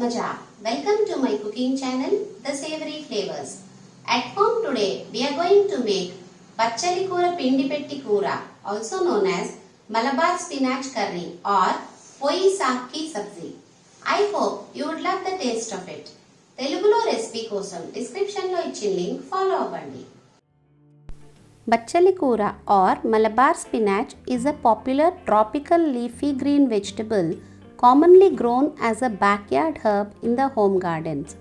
Padmaja. Welcome to my cooking channel, The Savory Flavors. At home today, we are going to make Pachali Kura Pindi Petti Kura, also known as Malabar Spinach Curry or Poi Saag Ki Sabzi. I hope you would love the taste of it. Telugulo recipe kosam description lo icchin link follow avvandi. Bachali Kura or Malabar spinach is a popular tropical leafy green vegetable commonly grown as a backyard herb in the home gardens.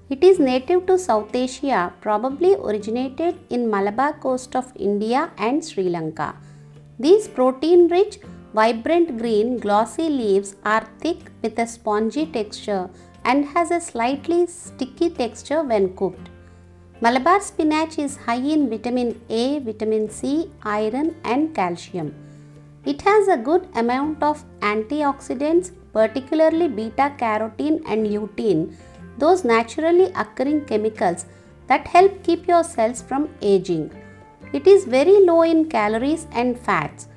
It is native to South Asia, probably originated in Malabar coast of India and Sri Lanka. These protein-rich, vibrant green glossy leaves are thick with a spongy texture and has a slightly sticky texture when cooked. Malabar spinach is high in vitamin A, vitamin C, iron and calcium. It has a good amount of antioxidants, particularly beta-carotene and lutein, those naturally occurring chemicals that help keep your cells from aging. It is very low in calories and fats.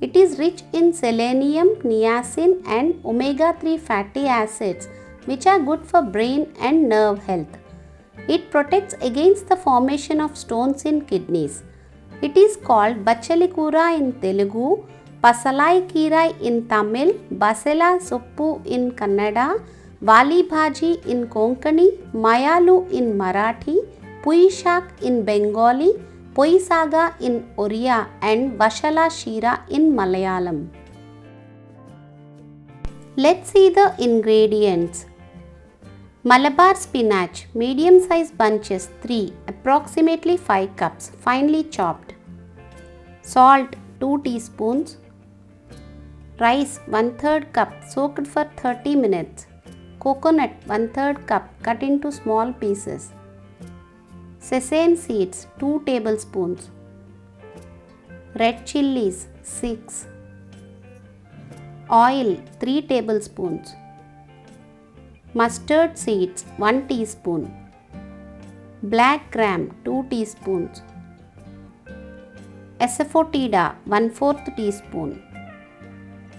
It is rich in selenium, niacin and omega-3 fatty acids, which are good for brain and nerve health. It protects against the formation of stones in kidneys. It is called Bachali Kura in Telugu, Pasalai Kirai in Tamil, Basela Soppu in Kannada, Vali Bhaji in Konkani, Mayalu in Marathi, Pui Shaak in Bengali, Poi Saga in Oriya and Vashala Shira in Malayalam. Let's see the ingredients. Malabar spinach, medium size bunches 3, approximately 5 cups, finely chopped. Salt 2 teaspoons. Rice 1/3 cup, soaked for 30 minutes. Coconut 1/3 cup, cut into small pieces. Sesame seeds 2 tablespoons. Red chillies 6. Oil 3 tablespoons. Mustard seeds 1 teaspoon. Black gram 2 teaspoons. Asafoetida 1/4 teaspoon.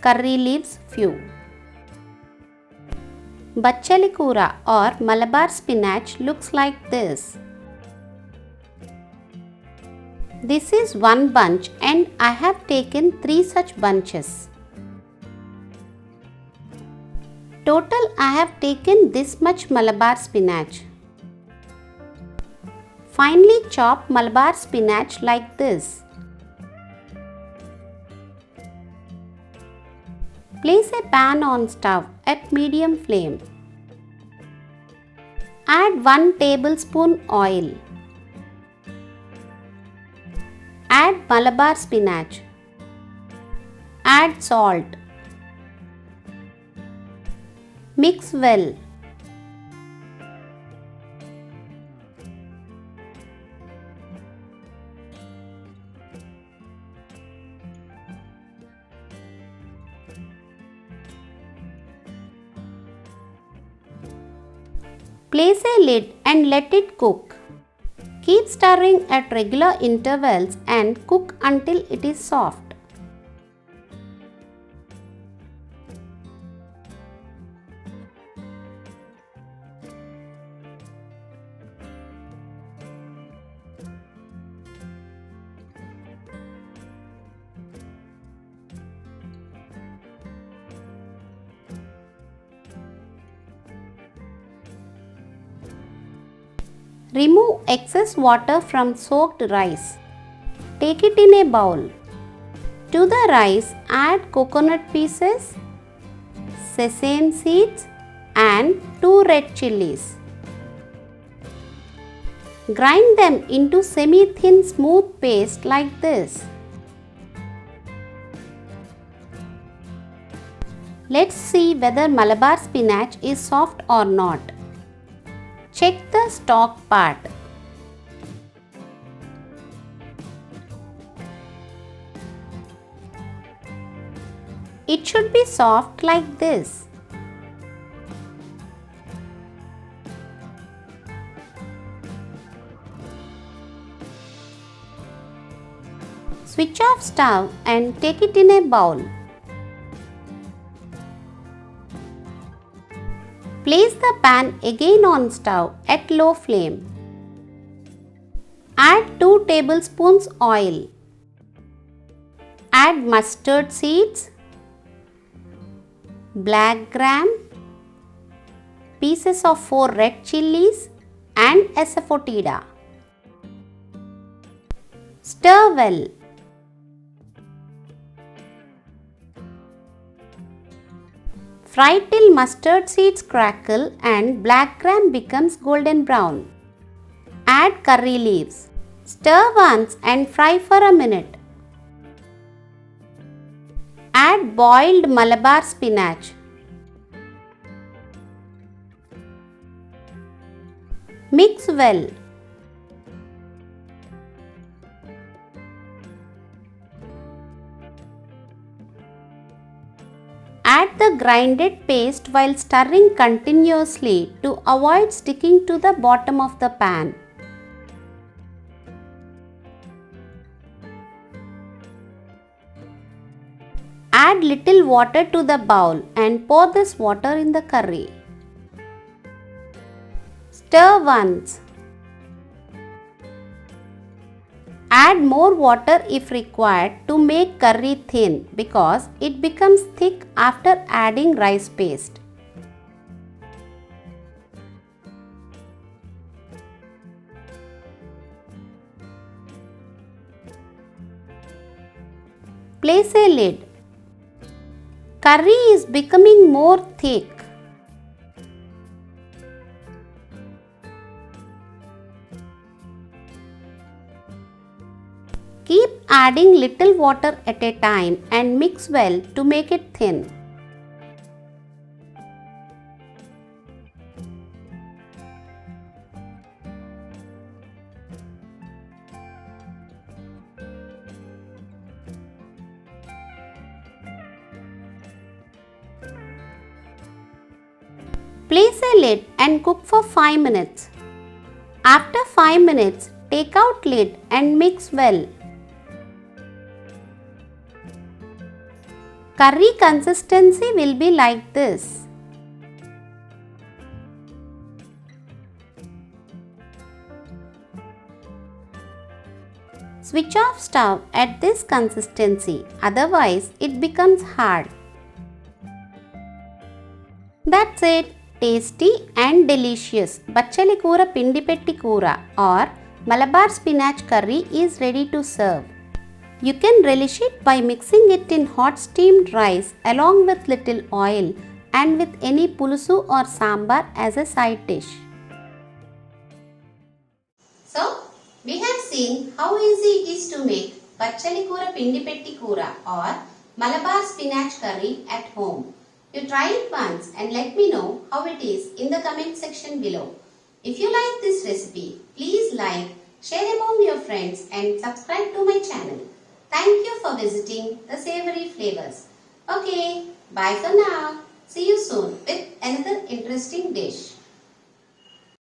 Curry leaves few. Bachali Kura or Malabar spinach looks like this. This is one bunch and I have taken 3 such bunches. Total I have taken this much Malabar spinach. Finely chop Malabar spinach like this. Place a pan on stove at medium flame. Add 1 tablespoon oil. Add Malabar spinach. Add salt. Mix well. Place a lid and let it cook. Keep stirring at regular intervals and cook until it is soft. Remove excess water from soaked rice. Take it in a bowl. To the rice, add coconut pieces, sesame seeds and 2 red chillies. Grind them into semi-thin smooth paste like this. Let's see whether Malabar spinach is soft or not. Check the stalk part. It should be soft like this. Switch off stove and take it in a bowl. Place the pan again on stove at low flame. Add 2 tablespoons oil. Add mustard seeds, black gram, pieces of 4 red chillies and asafoetida. Stir well. Fry till mustard seeds crackle and black gram becomes golden brown. Add curry leaves. Stir once and fry for a minute. Add boiled Malabar spinach. Mix well. Add the grinded paste while stirring continuously to avoid sticking to the bottom of the pan. Add little water to the bowl and pour this water in the curry. Stir once. Add more water if required to make curry thin because it becomes thick after adding rice paste. Place a lid. Curry is becoming more thick. Keep adding little water at a time and mix well to make it thin. Place a lid and cook for 5 minutes. After 5 minutes, take out lid and mix well. Curry consistency will be like this. Switch off stove at this consistency, otherwise it becomes hard. That's it. Tasty and delicious Bachali Koora Pindi Petti Koora or Malabar spinach curry is ready to serve. You can relish it by mixing it in hot steamed rice along with little oil and with any pulusu or sambar as a side dish. So, we have seen how easy it is to make Bachali Koora Pindi Petti Koora or Malabar spinach curry at home. You try it once and let me know how it is in the comment section below. If you like this recipe, please like, share among your friends and subscribe to my channel. Thank you for visiting the Savory Flavors. Okay, bye for now. See you soon with another interesting dish.